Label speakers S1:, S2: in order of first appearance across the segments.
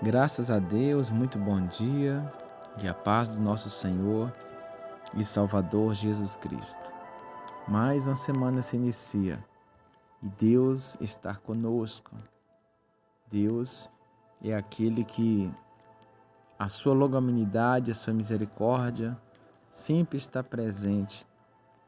S1: Graças a Deus, muito bom dia e a paz do nosso Senhor e Salvador Jesus Cristo. Mais uma semana se inicia e Deus está conosco. Deus é aquele que a sua longanimidade, a sua misericórdia sempre está presente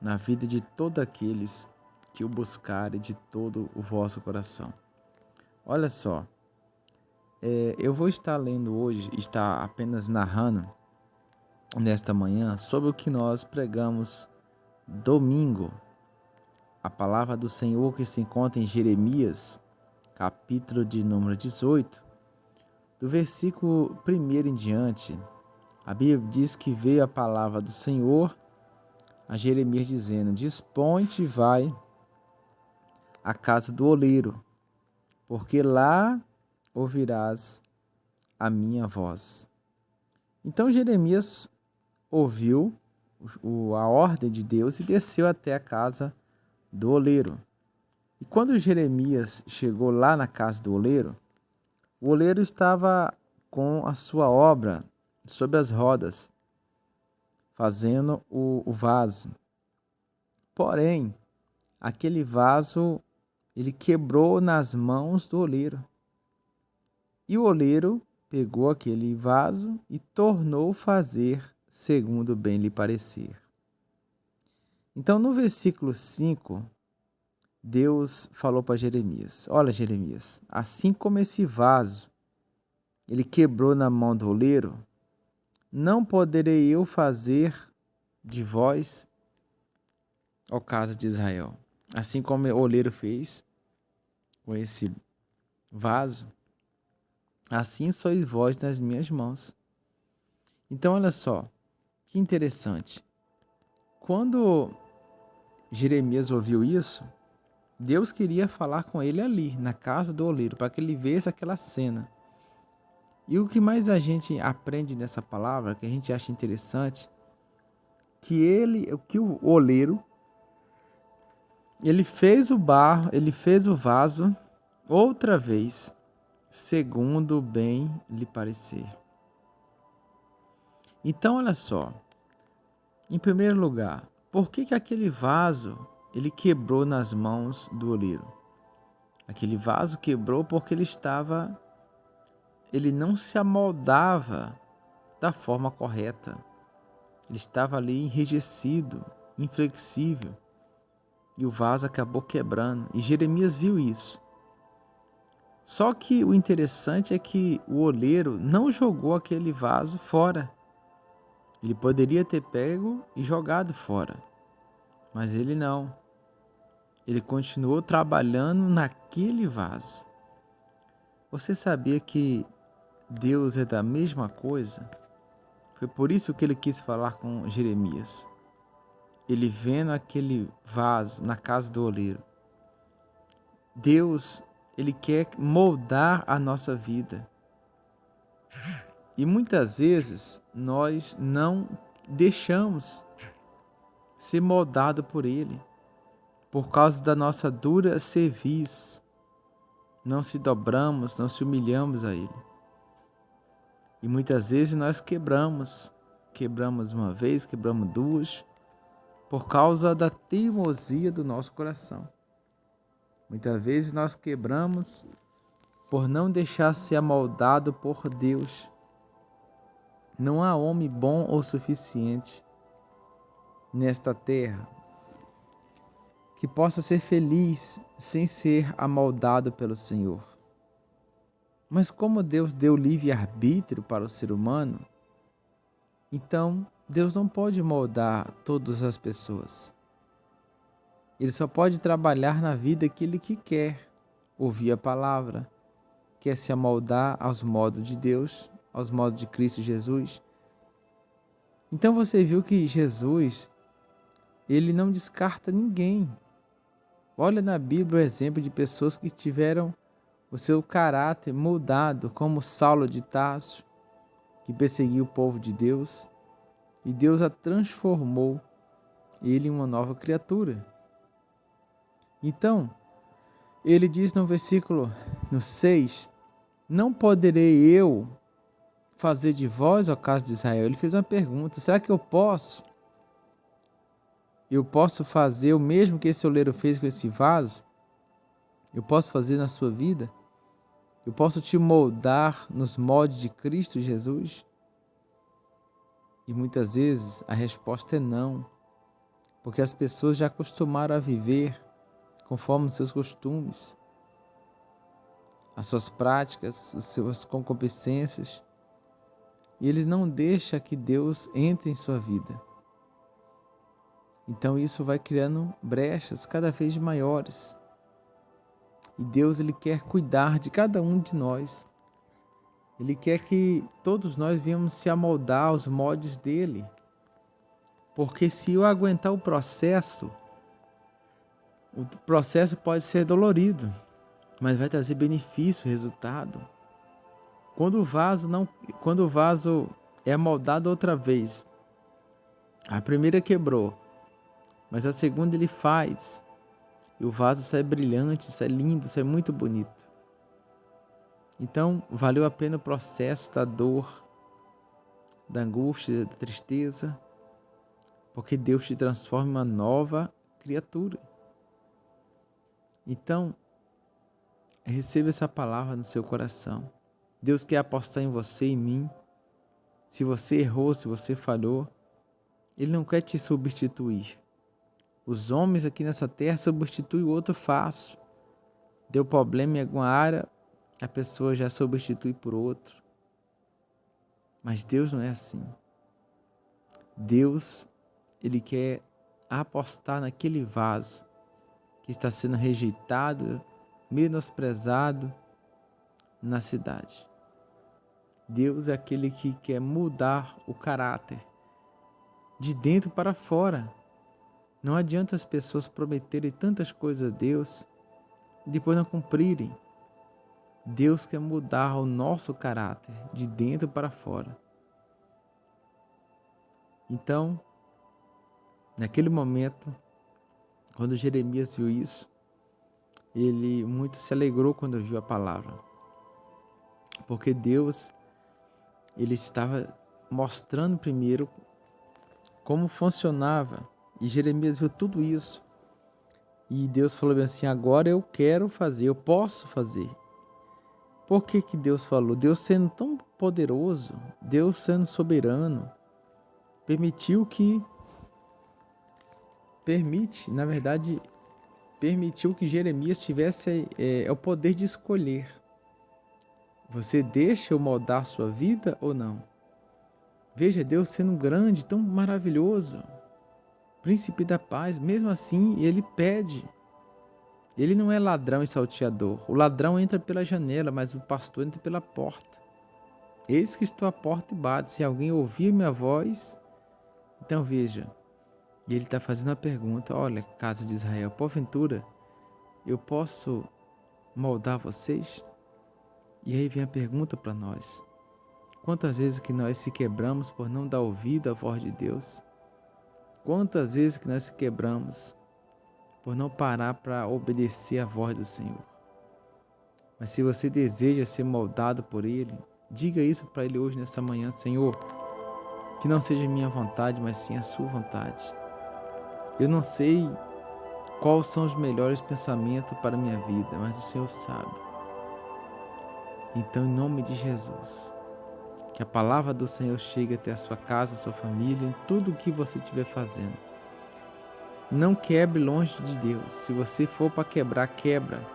S1: na vida de todos aqueles que o buscarem de todo o vosso coração. Olha só, eu vou estar lendo hoje, estar apenas narrando nesta manhã sobre o que nós pregamos domingo. A palavra do Senhor que se encontra em Jeremias, capítulo de número 18, do versículo 1 em diante. A Bíblia diz que veio a palavra do Senhor a Jeremias dizendo: Dispõe-te e vai à casa do oleiro, porque lá ouvirás a minha voz. Então Jeremias ouviu a ordem de Deus e desceu até a casa do oleiro. E quando Jeremias chegou lá na casa do oleiro, o oleiro estava com a sua obra sob as rodas, fazendo o vaso. Porém, aquele vaso ele quebrou nas mãos do oleiro. E o oleiro pegou aquele vaso e tornou fazer segundo bem lhe parecer. Então, no versículo 5, Deus falou para Jeremias: Olha, Jeremias, assim como esse vaso ele quebrou na mão do oleiro, não poderei eu fazer de vós, ó casa de Israel. Assim como o oleiro fez com esse vaso, assim sois vós nas minhas mãos. Então, olha só, que interessante. Quando Jeremias ouviu isso, Deus queria falar com ele ali, na casa do oleiro, para que ele visse aquela cena. E o que mais a gente aprende nessa palavra, que a gente acha interessante, que o oleiro, ele fez o barro, ele fez o vaso outra vez, segundo bem lhe parecer. Então, olha só, em primeiro lugar, por que aquele vaso ele quebrou nas mãos do oleiro? Aquele vaso quebrou porque ele não se amoldava da forma correta. Ele estava ali enrijecido, inflexível. E o vaso acabou quebrando. E Jeremias viu isso. Só que o interessante é que o oleiro não jogou aquele vaso fora. Ele poderia ter pego e jogado fora. Mas ele não. Ele continuou trabalhando naquele vaso. Você sabia que Deus é da mesma coisa? Foi por isso que ele quis falar com Jeremias. Ele vendo aquele vaso na casa do oleiro. Deus, ele quer moldar a nossa vida. E muitas vezes nós não deixamos ser moldado por ele. Por causa da nossa dura cerviz. Não se dobramos, não se humilhamos a ele. E muitas vezes nós quebramos. Quebramos uma vez, quebramos duas. Por causa da teimosia do nosso coração. Muitas vezes nós quebramos por não deixar ser amoldado por Deus. Não há homem bom o suficiente nesta terra que possa ser feliz sem ser amoldado pelo Senhor. Mas como Deus deu livre-arbítrio para o ser humano, então Deus não pode moldar todas as pessoas. Ele só pode trabalhar na vida aquele que quer ouvir a palavra, quer se amoldar aos modos de Deus, aos modos de Cristo Jesus. Então você viu que Jesus, ele não descarta ninguém. Olha na Bíblia o exemplo de pessoas que tiveram o seu caráter mudado, como Saulo de Tarso, que perseguiu o povo de Deus, e Deus a transformou ele em uma nova criatura. Então, ele diz no versículo 6, não poderei eu fazer de vós, ó casa de Israel? Ele fez uma pergunta, será que eu posso? Eu posso fazer o mesmo que esse oleiro fez com esse vaso? Eu posso fazer na sua vida? Eu posso te moldar nos moldes de Cristo Jesus? E muitas vezes a resposta é não, porque as pessoas já acostumaram a viver conforme os seus costumes, as suas práticas, as suas concupiscências, e eles não deixam que Deus entre em sua vida. Então isso vai criando brechas cada vez maiores. E Deus, Ele quer cuidar de cada um de nós. Ele quer que todos nós venhamos se amoldar aos moldes dEle. Porque se eu aguentar o processo pode ser dolorido, mas vai trazer benefício, resultado. Quando o vaso é amoldado outra vez, a primeira quebrou, mas a segunda ele faz, e o vaso sai brilhante, sai lindo, sai muito bonito. Então, valeu a pena o processo da dor, da angústia, da tristeza, porque Deus te transforma em uma nova criatura. Então, receba essa palavra no seu coração. Deus quer apostar em você e em mim. Se você errou, se você falhou, Ele não quer te substituir. Os homens aqui nessa terra substituem o outro fácil. Deu problema em alguma área, a pessoa já substitui por outro. Mas Deus não é assim. Deus, Ele quer apostar naquele vaso que está sendo rejeitado, menosprezado na cidade. Deus é aquele que quer mudar o caráter de dentro para fora. Não adianta as pessoas prometerem tantas coisas a Deus e depois não cumprirem. Deus quer mudar o nosso caráter de dentro para fora. Então, naquele momento, quando Jeremias viu isso, ele muito se alegrou quando viu a palavra. Porque Deus, Ele estava mostrando primeiro como funcionava. E Jeremias viu tudo isso. E Deus falou bem assim, agora eu quero fazer, eu posso fazer. Por que Deus falou? Deus sendo tão poderoso, Deus sendo soberano, permitiu que Jeremias tivesse o poder de escolher. Você deixa eu moldar a sua vida ou não? Veja, Deus sendo grande, tão maravilhoso, príncipe da paz, mesmo assim Ele pede. Ele não é ladrão e salteador. O ladrão entra pela janela, mas o pastor entra pela porta. Eis que estou à porta e bato. Se alguém ouvir minha voz, então veja. E ele está fazendo a pergunta, olha, casa de Israel, porventura, eu posso moldar vocês? E aí vem a pergunta para nós. Quantas vezes que nós se quebramos por não dar ouvido à voz de Deus? Quantas vezes que nós se quebramos por não parar para obedecer à voz do Senhor? Mas se você deseja ser moldado por Ele, diga isso para Ele hoje, nessa manhã, Senhor, que não seja minha vontade, mas sim a sua vontade. Eu não sei quais são os melhores pensamentos para a minha vida, mas o Senhor sabe. Então, em nome de Jesus, que a palavra do Senhor chegue até a sua casa, a sua família, em tudo o que você estiver fazendo. Não quebre longe de Deus. Se você for para quebrar, quebra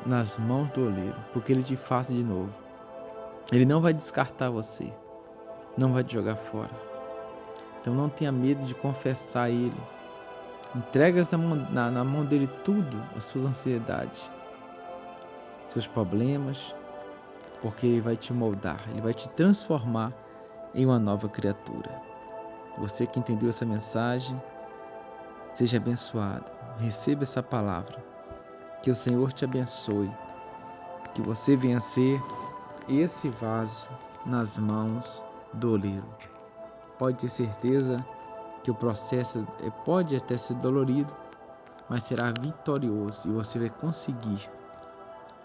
S1: nas mãos do oleiro, porque Ele te faça de novo. Ele não vai descartar você, não vai te jogar fora. Então não tenha medo de confessar a Ele. Entrega na mão dele tudo, as suas ansiedades, seus problemas, porque Ele vai te moldar, Ele vai te transformar em uma nova criatura. Você que entendeu essa mensagem, seja abençoado, receba essa palavra, que o Senhor te abençoe, que você venha ser esse vaso nas mãos do oleiro. Pode ter certeza que o processo pode até ser dolorido, mas será vitorioso e você vai conseguir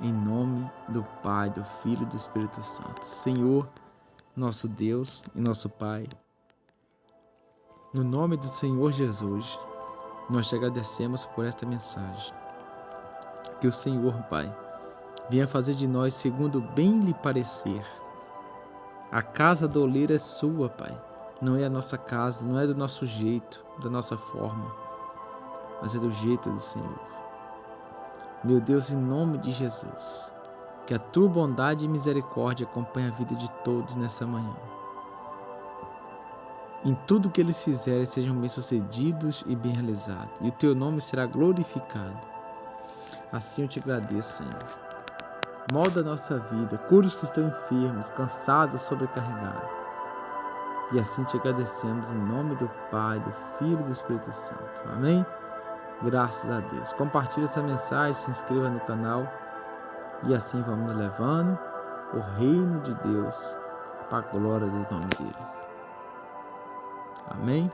S1: em nome do Pai, do Filho e do Espírito Santo. Senhor, nosso Deus e nosso Pai, no nome do Senhor Jesus, nós te agradecemos por esta mensagem. Que o Senhor, Pai, venha fazer de nós segundo bem lhe parecer. A casa do oleiro é sua, Pai. Não é a nossa casa, não é do nosso jeito, da nossa forma, mas é do jeito do Senhor. Meu Deus, em nome de Jesus, que a tua bondade e misericórdia acompanhe a vida de todos nessa manhã. Em tudo que eles fizerem, sejam bem-sucedidos e bem realizados, e o teu nome será glorificado. Assim eu te agradeço, Senhor. Molda a nossa vida, cura os que estão enfermos, cansados, sobrecarregados. E assim te agradecemos em nome do Pai, do Filho e do Espírito Santo. Amém? Graças a Deus. Compartilhe essa mensagem, se inscreva no canal e assim vamos levando o reino de Deus para a glória do nome dele. Amém?